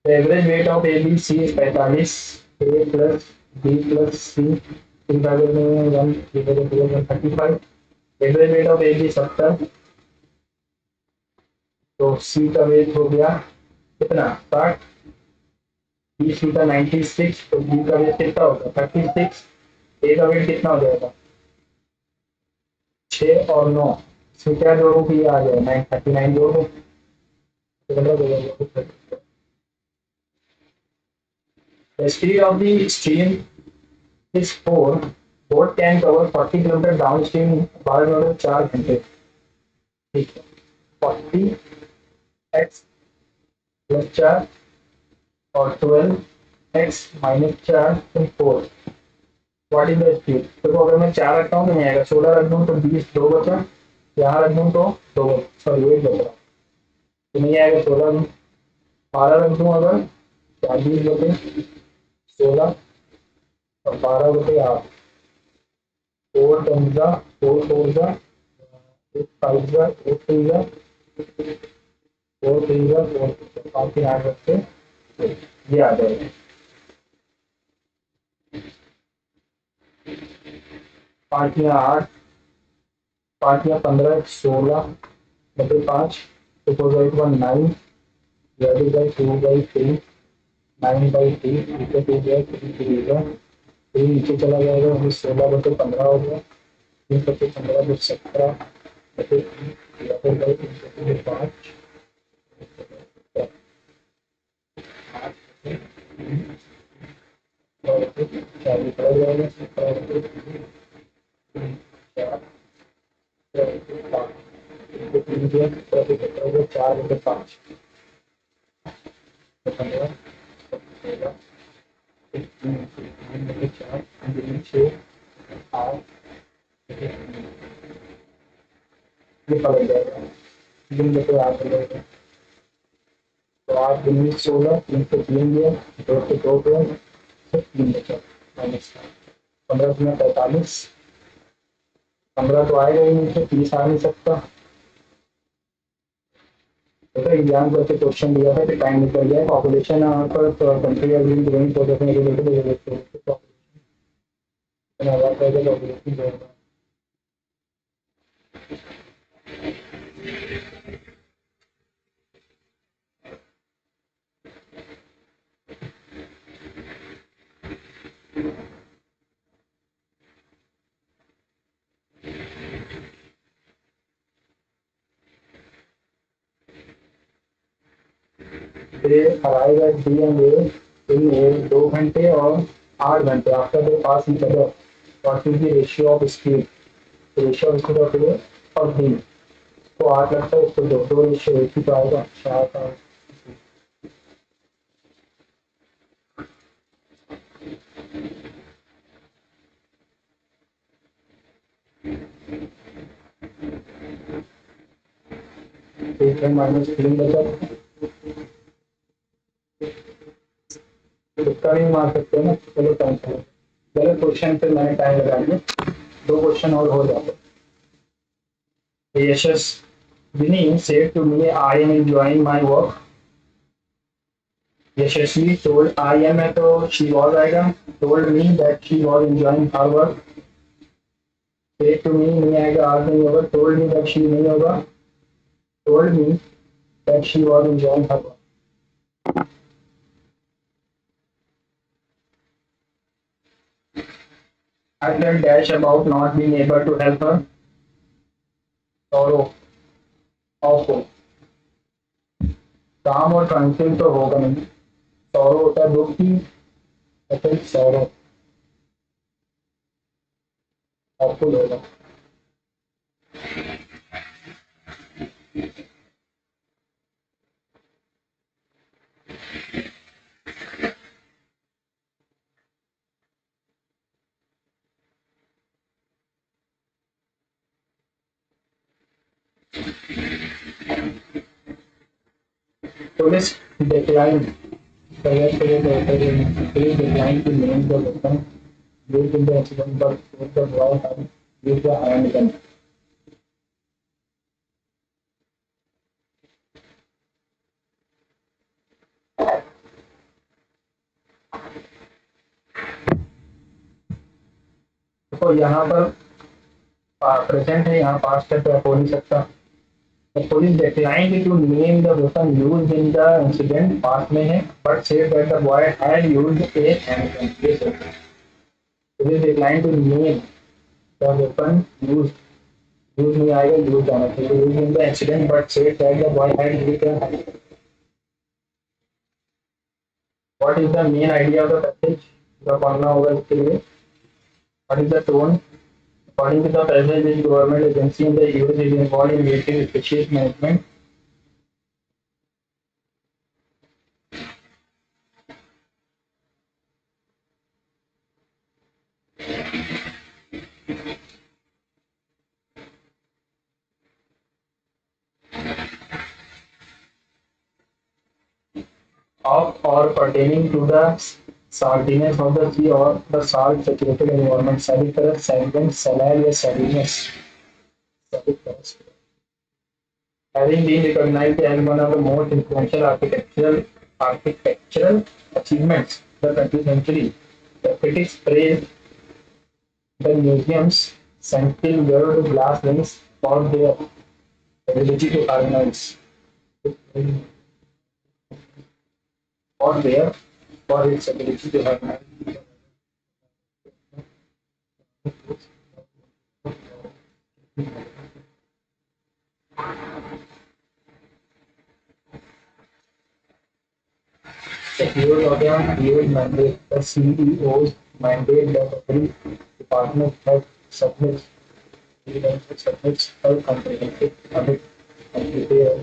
The average weight of A, B, C is 45, A plus B plus C, 135। Average weight of A B 70, तो C का wait हो गया कितना 60, B C का 96, तो B का वेट कितना होगा 36, A का वेट कितना हो जाएगा 6 और 9, इसमें क्या जोड़ो कि ये आ जाए 939 जोड़ो। The speed of the stream is 4. Boat can cover 40 kilometre downstream 12 minute 4 घंटे। ठीक है, 40x+4 और 12x-4 what is the speed. देखो अगर मैं 4 रखता हूँ तो नहीं आएगा, 16 रख दूँ तो 20 दो बचा, यहाँ रख दूँ तो दो, सॉरी एक बचा तो नहीं आएगा, 16 दूँ। 12 रख दूँ अगर 40 बचे 16 और 12 बचे 8, 4 10 4 4 8 5 8 3 4 3 4 5 3 8 बचे, ये आ जाएगा। 5 या 8, 5 या 15 16 बटे 5 9 डिवाइडेड बाई 2/3 9/3 नीचे 3 नीचे चला जाएगा, 16/15 हो गया, 3/15 बटे 17 डिवाइडेड बाई 3/5 40 पड़ जाएगा, 4/5 15 16 4 6 8 ये पड़ जाएगा, 3/8 हो जाएगा। तो 8 दूनी 16, 3 से 3 दिया, 2 से 2 दिया, 3 बचा माइनस 15 दूनी 45, 15 तो आएगा ही नहीं, तो 30 आ नहीं सकता। तो एग्जाम करके क्वेश्चन दिया था कि टाइम निकल गया, पॉपुलेशन पर कंट्री एग्रीमेंट रही तो देखने के लिए पॉपुलेशन आएगा डी एम ए 2 घंटे और 8 घंटे after the pass in other, what is the ratio of speed, ratio of speed of A और बी। तो 8 लगता है, उसको दो रेशियो एक ही तो आएगा, 4 का। ठीक है, -3 बचा, इसका नहीं मार सकते ना, चलो टाइम चलो, चलो क्वेश्चन पे मैंने टाइम लगा दिया, 2 क्वेश्चन और हो जाते। यशस Vinny said to me, I am enjoying my work. Yashasvi told I am है तो she was आएगा, told me that she was enjoying her work. Said to me नहीं आएगा, आज नहीं होगा, told me that she नहीं होगा, told me that she was enjoying her work. I felt dash about not being able to help her. Sorrow, awful. काम और transfer तो होगा नहीं, सौरव होता है दुख की, फिर सौरव awful होगा। Police declined. Police declined to name the victim used in the accident, but the boy had used a handgun. तो यहाँ पर प्रेजेंट है, यहाँ पास्ट है तो हो नहीं सकता। The police declined to name the weapon used in the incident, past में है, but said that the boy had used a handgun. Police declined to name the weapon used use नहीं आएगा, यूज जाना चाहिए। Use in the incident but said that the boy had given. What is the main idea of the passage? जो पढ़ना होगा इसके लिए। What is the tone? According to the passage, which government agency in the US is involved in creating species management? Of or pertaining to the saltiness of the sea or the salt saturated environment. Saliferous, salient, saline या salinous. Saliferous. Having been recognized as one of the most influential architectural achievements of the 20th century, the critics praised the museum's central glass wings for their ability to harmonize. For their for its ability to harmonize. The huge mandate, the CEO's mandate that every department head submits a comprehensive audit and prepare.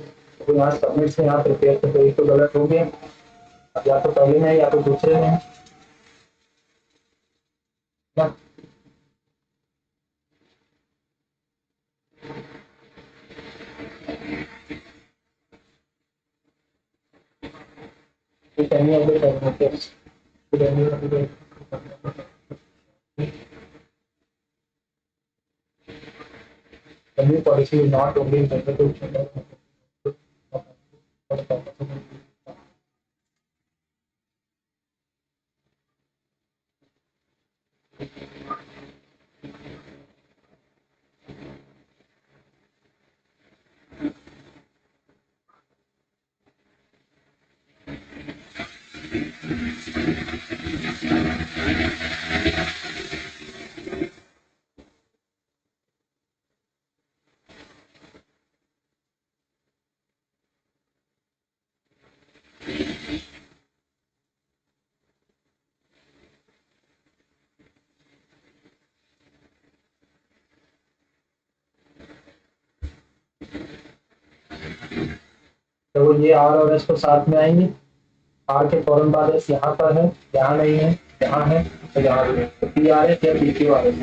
तो यहाँ submit से यहाँ prepare तो एक तो गलत हो गया, या तो पहले में या तो दूसरे में ना। If any of the parameters should any of the new policy is not only intended to change तो ये आर और एस को साथ में आएंगे। आर के फौरन बाद एस यहाँ पर है, यहाँ नहीं है, यहाँ है तो यहाँ भी है। तो पी आर एस या P Q R S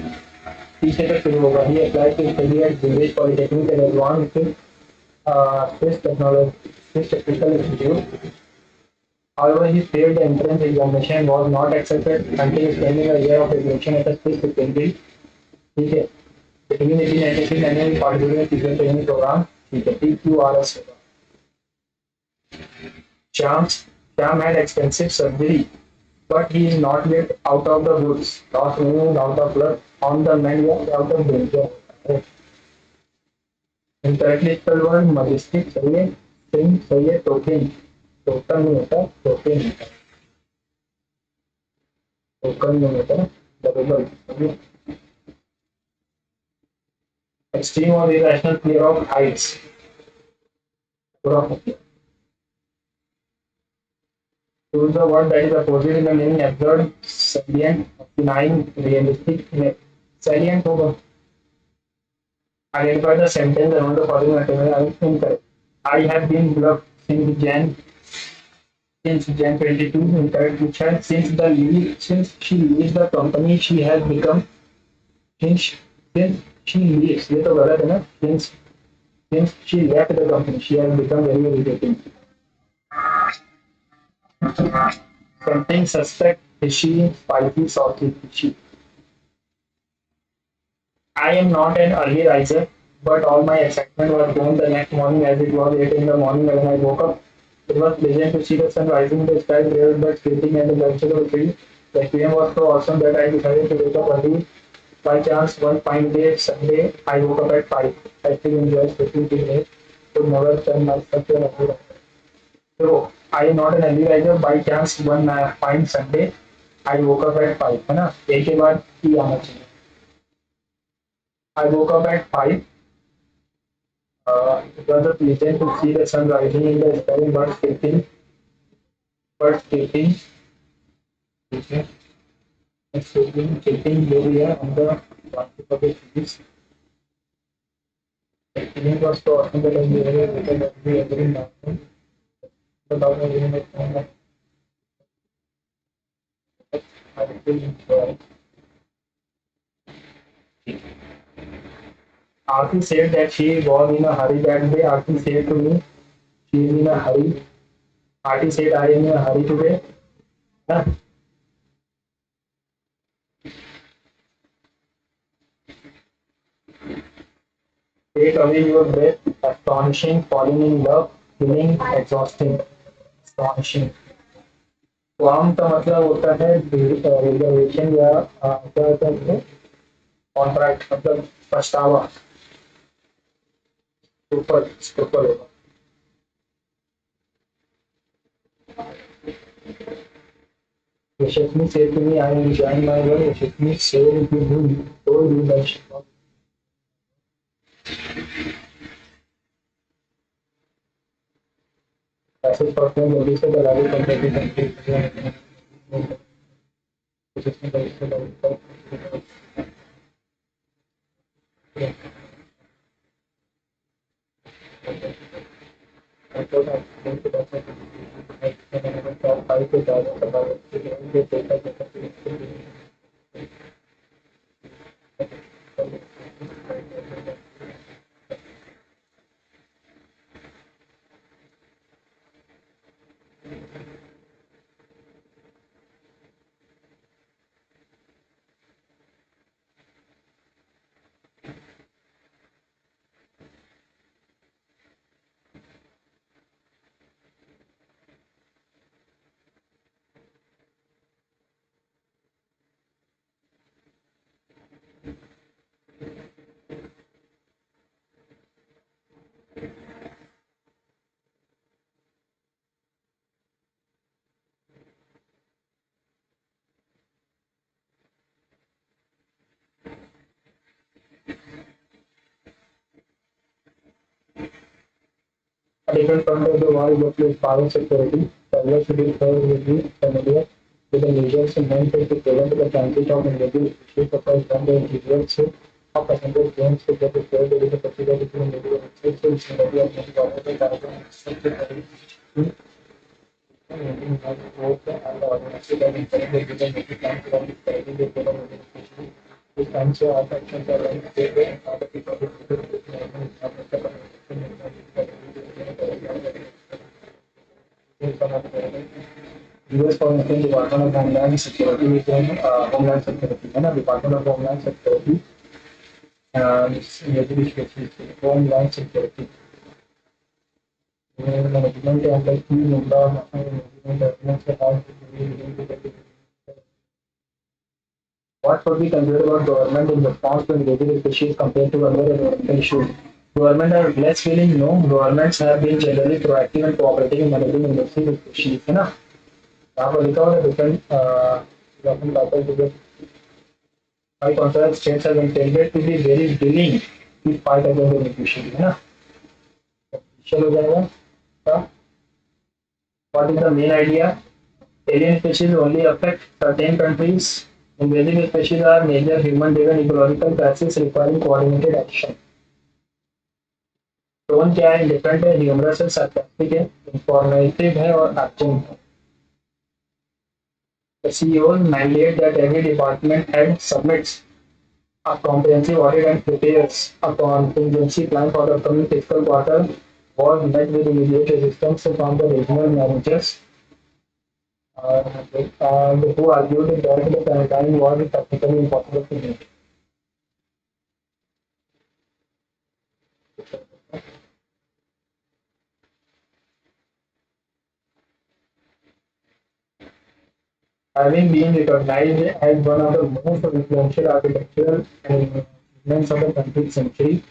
P से तो शुरू होगा। He apply to study at village polytechnic and advance space technology space technical institute. However, he failed the entrance examination and was not accepted until spending a year of education at a space facility. ठीक है, between 1893 and participated in teacher training program. ठीक है, PQRS होगा। Sham had extensive surgery, but he is not yet out of the woods. Not moving out of blood on the mend yet out of danger. Incorrectly spelled word majestic सही है, सिंह सही है, token token नहीं होता, token होता है, token नहीं होता, double. Extreme or irrational fear of heights. Choose the word that is opposite in the meaning absurd, salient, benign, realistic, salient होगा। Identify the sentence around the following material. I am incorrect. I have been bluffed since Jan 22. Incorrect. Which has since she leaves the company, she has become since she leaves. ये तो गलत है ना? Since she left the company, she has become very irritating. Something suspect, fishy, spicy, salty, fishy. I am not an early riser, but all my excitement was gone the next morning as it was 8 in the morning when I woke up. It was pleasant to see the sun rising in the sky, clear birds creeping at the branches of the tree. The experience was so awesome that I decided to wake up early. By chance, one fine day, Sunday, I woke up at 5. I still enjoy sleeping till late. Could never turn myself to an early riser. So, I am not an early riser. By chance, one fine Sunday, I woke up at 5. है ना? एक के बाद ई आना चाहिए। I woke up at 5. It was a pleasant to see the sun rising in the sky, but tilting area on the top of the trees. The feeling was so awesome that I really looked at every mountain. The dog was in the I really enjoyed. Aarti said that she was in a hurry that day. Aarti said to me, she is in a hurry. Aarti said, I am in a hurry today. Huh? Take away your breath, astonishing, falling in love, feeling exhausting, astonishing. क्वाम का मतलब होता है reservation या क्या होता है contract मतलब पछतावा ऊपर होगा Yashasmi said to me, I am enjoying my work. Yashasmi said, if you do, told you that she was ऐसे पढ़ते हैं जल्दी से बराबर complete A different front of the wall workplace power security. Server should be familiar with the measures meant to prevent the transit of individual issues across when the individuals of passenger trains to get repaired during the procedure between individual access to scenario of the government diagram secretary. This answer of actions are like they are the people US formation department of homeland security homeland security है ना department of homeland security homeland security management and the key management के साथ what should be considered about government in response to endangered species compared to other environmental issues? Government are less willing, no. Governments have been generally proactive and cooperative in managing invasive species, है ना? यहाँ पर लिखा हुआ है different government purpose by contrast states have intended to be very willing to fight against the species, है ना? चलो हो जाएगा क्या? What is the main idea? Alien species only affect certain countries. Invasive species are major human-driven ecological crises requiring coordinated action. Tone क्या है different है humerus है sarcastic है इंफॉर्मेटिव है और एक्टिंग है The CEO mandate that every department head submits a comprehensive audit and prepares a contingency plan for the upcoming fiscal quarter was met with immediate resistance from the regional managers and who argued that the timeline was technically impossible to meet. Having been recognized as one of the most influential architectural movements of the 20th century,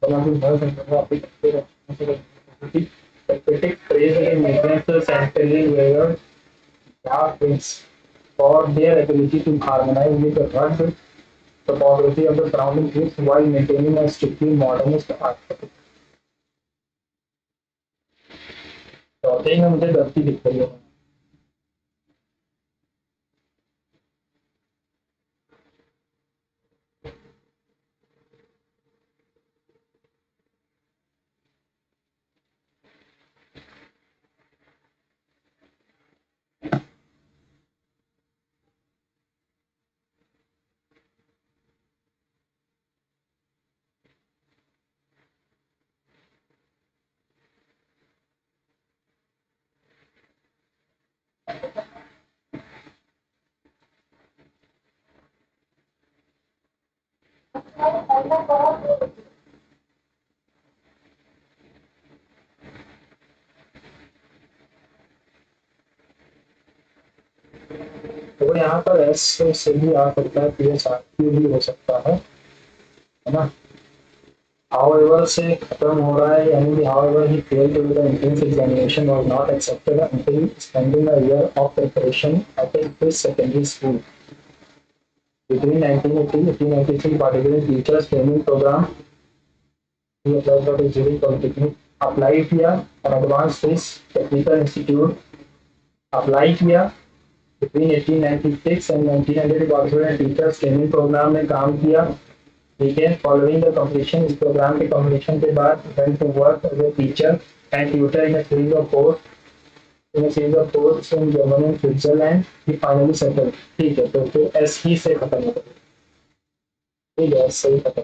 one of the most influential architectural movements the critics praised the museum's sanitary ware Twins for their ability to harmonize with the rugged topography of the surrounding cliffs while maintaining a strictly modernist aesthetic. Sorting में मुझे गलती दिख रही है। तो यहाँ पर S से भी आ सकता है, पी एस आर क्यू भी हो सकता है ना। However से खत्म हो रहा है, यानी कि however he failed to do the entrance examination was not accepted until spending a year of preparation at his secondary school. Between 1980 and 1893, particular teachers training program he applied for his Zurich Polytechnic, applied किया और advanced his technical institute apply किया। between 1896 and 1900 particular teachers training program में काम किया। ठीक है, following the completion, इस programme के कंप्लीशन के बाद went to work as a teacher and tutor in a series of course in Germany and Switzerland, he finally settled. ठीक है, तो फिर एस ही से खत्म हो गया। ठीक है, एस से ही खत्म।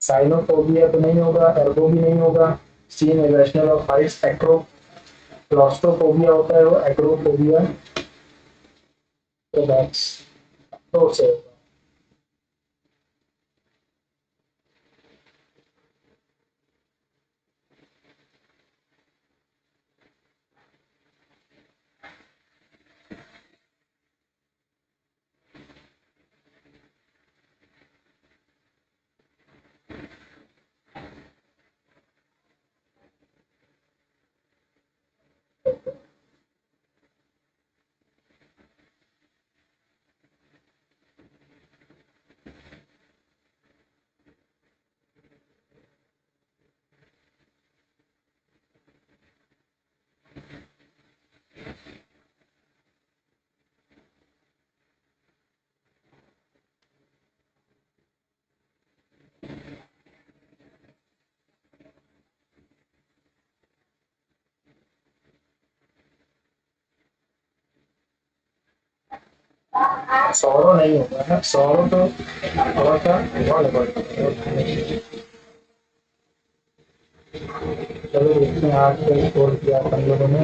साइनोफोबिया तो नहीं होगा, एर्गो भी नहीं होगा। Seen irrational of heights, acro claustrophobia होता है वो, एक्रोफोबिया तो दैट्स तो से होगा। 100 नहीं होगा ना, 100 तो थोड़ा सा बहुत बढ़। चलो देखते हैं आज का स्कोर किया हम लोगों ने।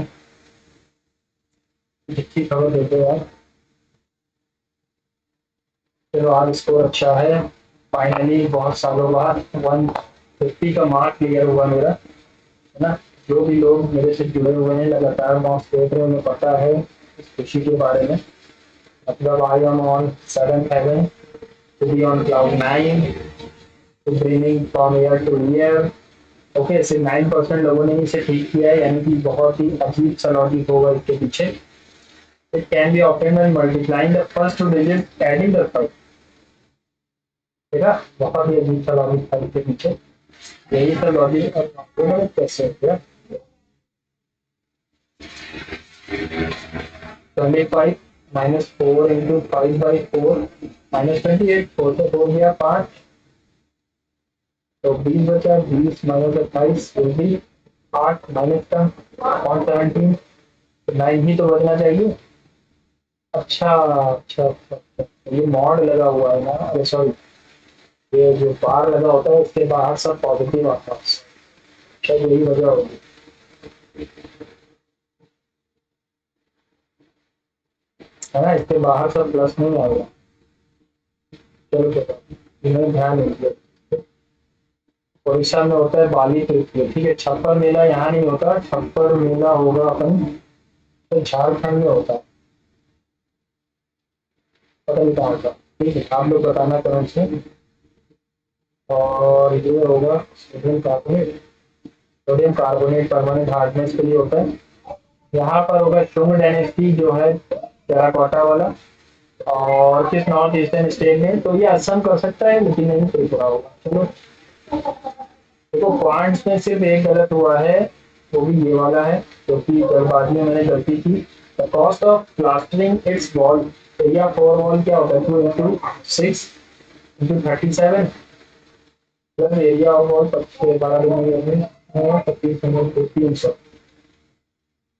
अच्छी खबर देते यार। चलो आज स्कोर अच्छा है, फाइनली बहुत सालों बाद 150 का मार्क क्लियर हुआ मेरा, है ना। जो भी लोग मेरे से जुड़े हुए हैं लगातार मार्क्स देख रहे हैं, उन्हें पता है इस खुशी के बारे में। मतलब I am on 7th heaven, to be on cloud 9, to dreaming from year to year। Okay, सिर्फ 9% लोगों ने इसे ठीक किया है, यानी कि बहुत ही अजीब सा लॉजिक होगा इसके पीछे। It can be obtained by multiplying the first two digits adding the third। ठीक है, बहुत ही अजीब सा लॉजिक था इसके पीछे, यही सा लॉजिक अब कैसे हो गया। 25 -4 into 5/4 -28, 4 से 4 गया 5, तो 20 बचा, 20 -28 will be 8 माइनस का 17, 9 ही तो बचना चाहिए। अच्छा अच्छा अच्छा अच्छा, ये मॉड लगा हुआ है ना, अरे सॉरी, ये जो बार लगा होता है उसके बाहर सब पॉजिटिव आता है, शायद यही वजह होगी। है ना, इसके बाहर सब प्लस नहीं आएगा। चलो चलो, इन्हें ध्यान नहीं दिया। उड़ीसा में होता है बाली तृतीय, ठीक है। छप्पर मेला यहाँ नहीं होता, छप्पर मेला होगा अपन तो झारखंड में होता है, पता नहीं कहाँ होता। ठीक है, आप लोग बताना कमेंट से। और ये होगा sodium carbonate, sodium carbonate permanent hardness के लिए होता है। यहाँ पर होगा शुंग डायनेस्टी जो है टेराकोटा वाला, और किस नॉर्थ ईस्टर्न स्टेट में, तो ये असम कर सकता है लेकिन नहीं त्रिपुरा होगा। चलो देखो पॉइंट्स में सिर्फ एक गलत हुआ है, वो भी ये वाला है, क्योंकि जल्दबाजी में मैंने गलती की। The cost of plastering it's wall, area for wall क्या होता है, 2 into 6 into 37 plus area of wall 25 12 12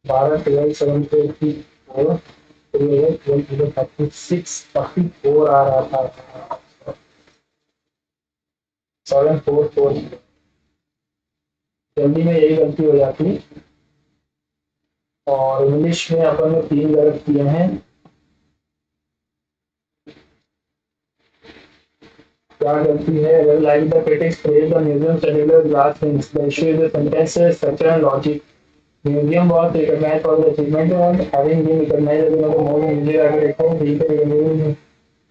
7 4 36 44 आ रहा था, 7 4 4, जल्दी में यही गलती हो जाती। और इंग्लिश में अपन ने 3 गलत किए हैं। क्या गलती है, like the critics praise the museum cellular glass things, the issue is the sentence structure and logic. Museum was recognized for the achievement and having been recognized as one of the most museum architects, he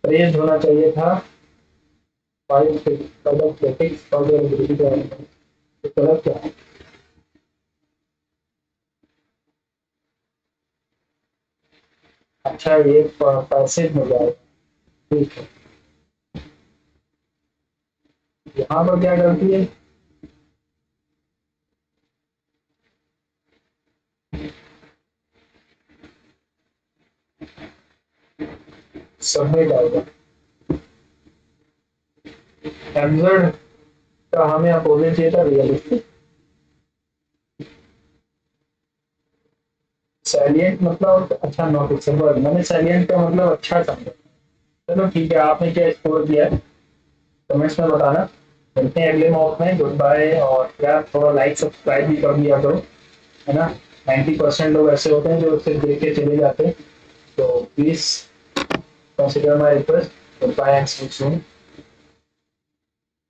praised होना चाहिए था by the critics for their ability to animate। तो गलत क्या है? अच्छा ये passage में जाए, ठीक है। यहाँ पर क्या गलती है, सबमिट आएगा। एब्सर्ड का हमें अपोजिट चाहिए था रियलिस्टिक। सैलिएंट मतलब अच्छा नोटिसेबल, मैंने सैलिएंट का मतलब अच्छा समझा। चलो ठीक है, आपने क्या स्कोर किया है कमेंट्स में बताना। मिलते हैं अगले मॉक में, गुड बाय। और यार थोड़ा लाइक सब्सक्राइब भी कर दिया करो, है ना। 90% लोग ऐसे होते हैं जो सिर्फ देख के चले जाते हैं, तो please consider my request. Goodbye and see you soon.